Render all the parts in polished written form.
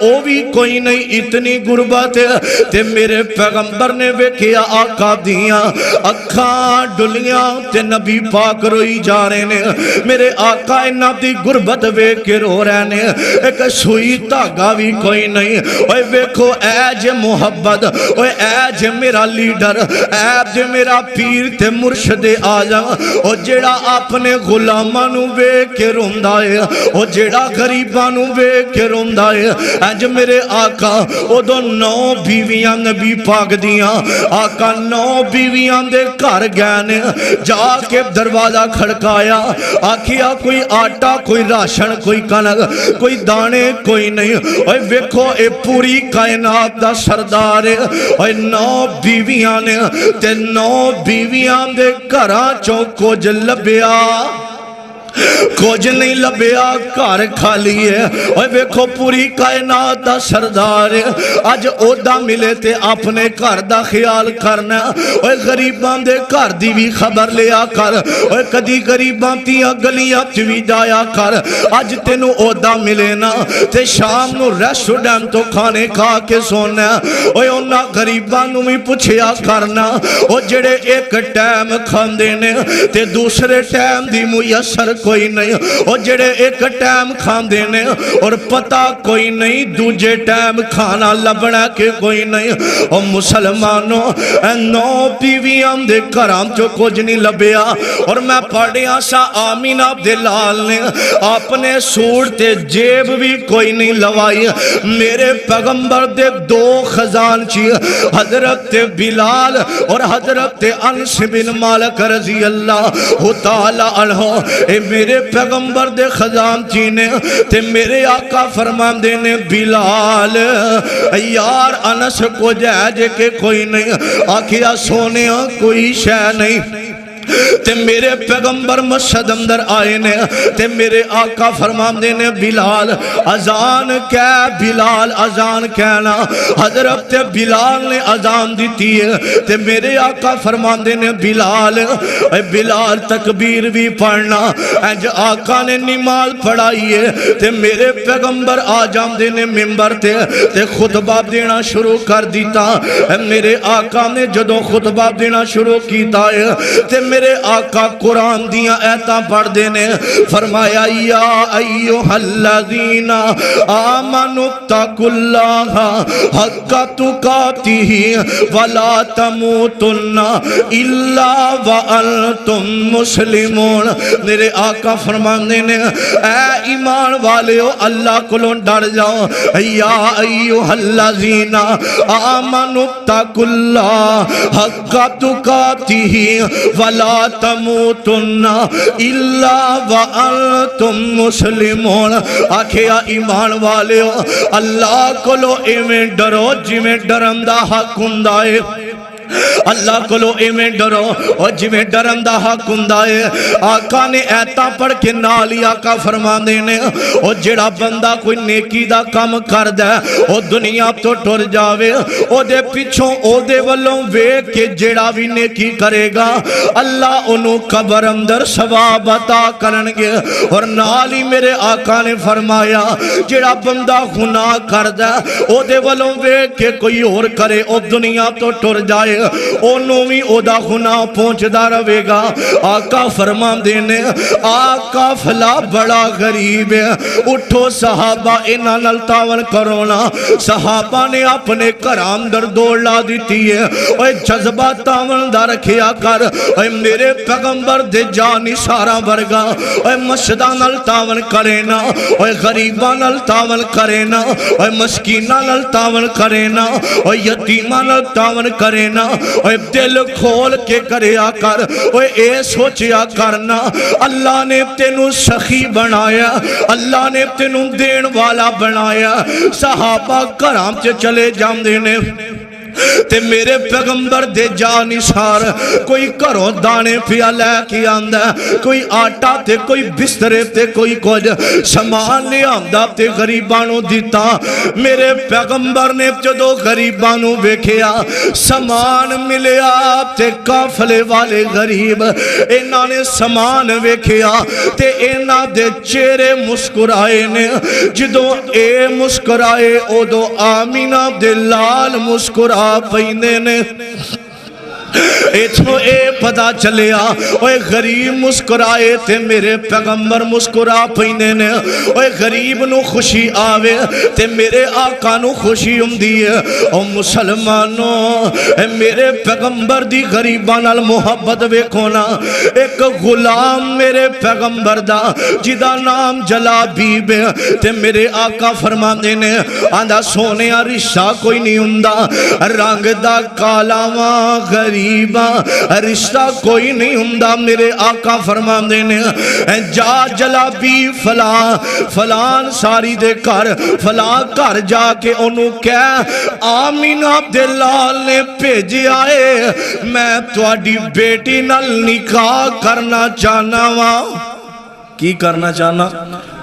او بھی کوئی نہیں اتنی غربت تے میرے پیغمبر نے ویکھیا آقا دیاں اکھاں ڈلیاں تے نبی پاک روئی جا رہے نے میرے آقا انہاں دی غربت ویکھ کے رو رہے نے ایک سوئی دھاگا بھی کوئی نہیں اوے ویکھو اے جے محبت اوے اے جے میرا لیڈر اے جے میرا پیر تے مرشد اعظم او جیڑا اپنے غلاماں نو ویکھ کے روندا ہے او جیڑا غریباں نو ویکھ کے روندا ہے اج میرے آقا او دو 9 بیویاں نبی پاک دیاں آقا 9 بیویاں دے گھر گئے نے جا کے دروازہ کھڑکایا آکھیا کوئی آٹا کوئی راشن کوئی کنک کوئی دانے کوئی نہیں اوے ویکھو اے پوری کائنات دا سردار ہے اوے 9 بیویاں نے تے 9 بیویاں دے گھراں چوں کچھ لبیا کچھ نہیں لبیا گھر کھالی ہے اوے ویکھو پوری کائنات دا سردار ہے اج عہدہ ملے تے اپنے گھر دا خیال کرنا اوے غریباں دے گھر دی بھی خبر لیا کر اوے کدی غریباں دیاں گلیاں وچ وی جایا کر اج تینوں عہدہ ملے نا تے شام نو ریسٹورینٹ تو کھانے کھا کے سونا اوے انہاں غریباں نو بھی پوچھیا کرنا او جڑے ایک ٹائم کھاندے نے تے دوسرے ٹائم دی میسر کوئی نہیں اور جڑے ایک ٹائم کھاندے نے اور پتہ کوئی نہیں دوجے ٹائم کھانا لبنا کے کوئی نہیں اور مسلمانوں 9 بیویاں دے گھراں چوں کچھ نہیں لبیا اور میں پڑھیا سا آمینہ عبداللال نے اپنے سوٹ تے جیب بھی کوئی نہیں لوائی میرے پیغمبر دے 2 خزانچی حضرت بلال اور حضرت انس بن مالک رضی اللہ تعالی عنہ اے میرے پیغمبر دے خزانچی نے تے میرے آقا فرماندے نے بلال یار انس کو جے کہ کوئی نہیں آکھیا سونے کوئی شے نہیں تے میرے پیغمبر مسجد اندر آئے نے تے میرے آقا فرماندے نے بلال اذان کہہ بلال اذان کہنا حضرت بلال نے اذان دیتی ہے تے میرے آقا فرماندے نے بلال اے بلال تکبیر بھی پڑھنا اج آقا نے نماز پڑھائی ہے تے میرے پیغمبر آ جاندے نے منبر تے خطبہ دینا شروع کر دیتا میرے آقا نے جدوں خطبہ دینا شروع کیتا ہے تے میرے آقا قرآن دیاں ایتاں پڑھ دینے فرمایا یا ایوہ الذین آمنوا اتقوا اللہ حق تقاتہ ولا تموتن الا وانتم مسلمون میرے آقا فرماندے نے اے ایمان والیو اللہ کولوں ڈر جاؤ یا ایوہ الذین آمنوا اتقوا اللہ حق تقاتہ ولا تموتن الا وانتم مسلمون آکھیا ایمان والیو اللہ کولو ایویں ڈرو جویں ڈرن دا حق ہوندا ہے اللہ کولو ایویں ڈرو اور جویں ڈرن دا حق ہوندا ہے آقا نے ایتاں پڑھ کے نال ہی آقا فرماندے نے او جڑا بندہ کوئی نیکی دا کام کردا ہے او دنیا تو ٹر جاوے او دے پیچھوں او دے والوں ویکھ کے جڑا بھی نیکی کرے گا اللہ انہوں قبر اندر ثواب عطا کرن گے اور نال ہی میرے آقا نے فرمایا جڑا بندہ گناہ کردا ہے او دے والوں ویکھ کے کوئی اور کرے او دنیا تو ٹر جائے انہوں بھی او دا گناہ پہنچدا رہے گا آقا فرماندے نے آقا فلا بڑا غریب ہے اٹھو صحابہ انہاں نال تعاون کرو نا صحابہ نے اپنے گھراں اندر دوڑ لا دیتی ہے اوے جذبہ تعاون دا رکھیا کر اوے میرے پیغمبر دے جان اشارہ ورگا اوے مسجداں نال تعاون کرے نا اوے غریباں نال تعاون کرے نا اوے مسکیناں نال تعاون کرے نا اوے یتیماں نال تعاون کرے نا اوے دل کھول کے کریا کر اوے اے سوچیا کرنا اللہ نے تینوں سخی بنایا اللہ نے تینوں دین والا بنایا صحابہ کرام چلے جاندے نے تے میرے پیغمبر دے جانثار کوئی گھروں دانے پیا لے کے آندا، کوئی آٹا تے کوئی بسترے تے کوئی کچھ سامان لے آندا تے غریباں نوں دتا۔ میرے پیغمبر نے جدو غریباں نوں ویکھیا سامان ملیا تے قافلے والے غریب انہاں نے سامان ویکھیا تے انہاں دے چہرے مسکرائے نے، جدو اے مسکرائے اودو آمینہ دے لال مسکرا پیندے نے۔ ایتھوں اے پتا چلیا اوے غریب مسکرائے تے میرے پیغمبر مسکرا پیندے نے۔ اوے غریب نو خوشی آوے تے میرے آقا نو خوشی ہوندی ہے۔ او مسلمانوں اے میرے پیغمبر دی غریباں نال محبت ویکھو نا۔ ایک غلام میرے پیغمبر دا جدا نام جلابیب ہے تے میرے آقا فرماندے نے آندا سونیا رشتہ کوئی نہیں ہوندا، رنگ دا کالاواں غریب رشتہ کوئی نہیں ہوندا۔ میرے آقا فرماندے نے جا جلابی فلان ساری دے گھر فلاں گھر جا کے انہوں کہہ آمینہ دے لال نے بھیجے آئے میں تواڈی بیٹی نال نکاح کرنا چاہنا وا۔ کی کرنا چاہنا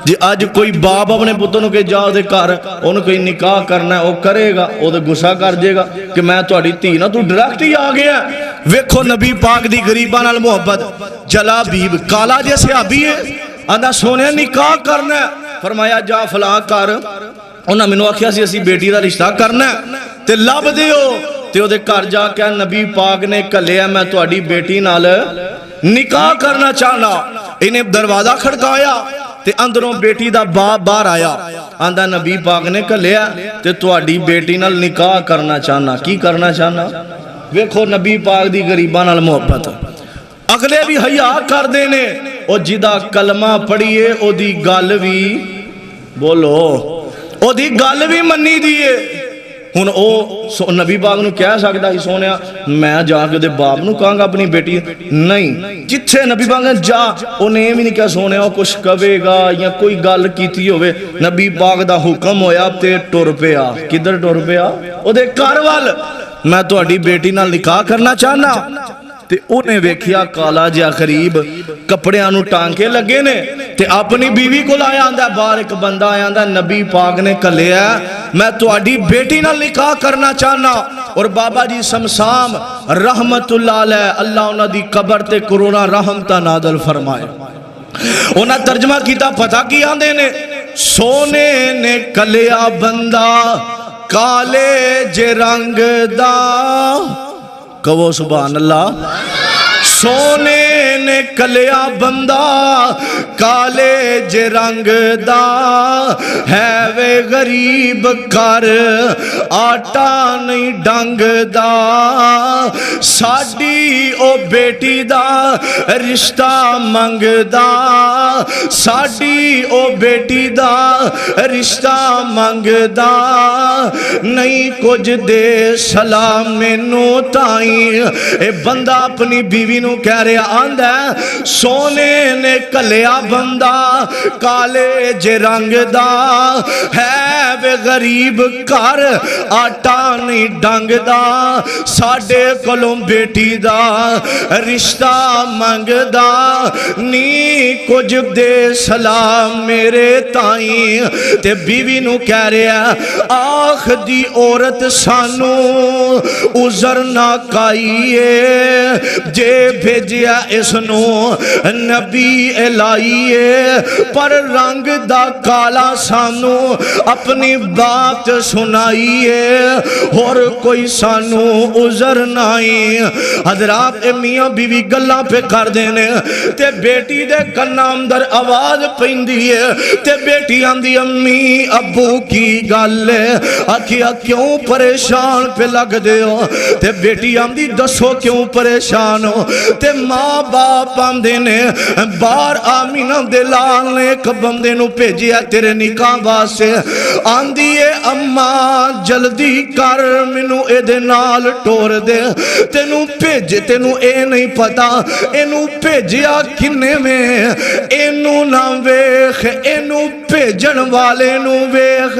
جی؟ آج کوئی باپ اپنے پتر کے جا دے کر انہوں کوئی نکاح کرنا ہے وہ کرے گا، وہ تو غصہ کر جائے گا کہ میں تہاڈی دھی نا تو ڈائریکٹ ہی آ گیا۔ ویکھو نبی پاک دی غریباں نال محبت۔ جلابیب کالا جے صحابی ہے آندا سونے نکاح کرنا ہے، فرمایا جا فلاں کر، انہاں مینوں آکھیا سی اسی بیٹی دا رشتہ کرنا ہے تے لب دیو تے او دے گھر جا کے نبی پاک نے کہلیا میں تہاڈی بیٹی نال نکاح کرنا چاہنا۔ انہیں دروازہ کھڑکایا تے اندروں بیٹی دا باپ باہر آیا آندا نبی پاک نے کہلیا تے تہاڈی بیٹی نال نکاح کرنا چاہنا۔ کی کرنا چاہنا؟ ویکھو نبی پاک دی غریباں نال محبت۔ اگلے بھی حیا کردے نے، او جدا کلمہ پڑھیے او دی گل بھی بولو او دی گل بھی منی دیئے۔ ہن او نبی پاک نو کہہ سکدا ہی سونیا میں جا کے دے باپ نو کہاں گا اپنی بیٹی نہیں، جتھے نبی پاک نے جا انہیں بھی نہیں کہا سونیا کچھ کہے گا یا کوئی گل کیتی ہوئے۔ نبی پاک دا حکم ہویا تے ٹر پیا۔ کدھر ٹر پیا؟ او دے گھر وال میں تہاڈی بیٹی نال نکاح کرنا چاہنا۔ تے انہیں ویکھیا کالا جا غریب کپڑیاں نو ٹانکے لگے نے تے اپنی بیوی کو لایا آندا باہر ایک بندہ آیا آندا نبی پاک نے کہلیا میں تہاڈی بیٹی نال نکاح کرنا چاہنا۔ اور بابا جی سمسام رحمت اللہ علیہ اللہ انہاں دی قبر تے کروڑا رحمتاں نازل فرمائے۔ انہاں ترجمہ کیتا پتہ کی آندے نے سونے نے کلیا بندہ کالے جے رنگ دا، کہو سبحان اللہ۔ سونے نے کلیا بندہ کالے جے رنگ دا، ہے وے غریب کر آٹا نہیں ڈنگ دا، ساڈی او بیٹی دا رشتہ منگ دا، ساڈی او بیٹی دا رشتہ منگ دا، نہیں کچھ دے سلام مینوں تائیں۔ اے بندہ اپنی بیوی نو کہہ رہا آندا ہے سونے نے کلیا بندہ کالے جے رنگ دا، ہے وے غریب کر آٹا نہیں ڈنگ دا، ساڈے کولوں بیٹی دا رشتہ منگ دا، نی کچھ دے سلام میرے تائیں۔ تے بیوی نو کہہ رہا آخ دی عورت سانو عذر نہ کائیے، جے بھیجیا اس نو نبی الائیے، پر رنگ دا کالا سانو اپنی بات سنائیے، اور کوئی سانو عذر نائی۔ حضرات میاں بیوی گلاں پہ کر دینے تے بیٹی دے کناں اندر آواز پیندی ہے تے بیٹی آندی امی ابو کی گل ہے، آکھیا کیوں پریشان پہ لگ دے ہو؟ تے بیٹی آندی دسو کیوں پریشان ہو؟ تے ماں باپ آندے نے بار آمینہ دلال نے ایک بندے نو بھیجیا تیرے نکاح واسطے، آندی اے اماں جلدی کر مینوں اے دے نال ٹور دے، تینوں بھیج تینوں اے نہیں پتا اینوں بھیجیا کنے میں، اینوں نہ ویکھ اینوں بھیجن والے نو ویکھ۔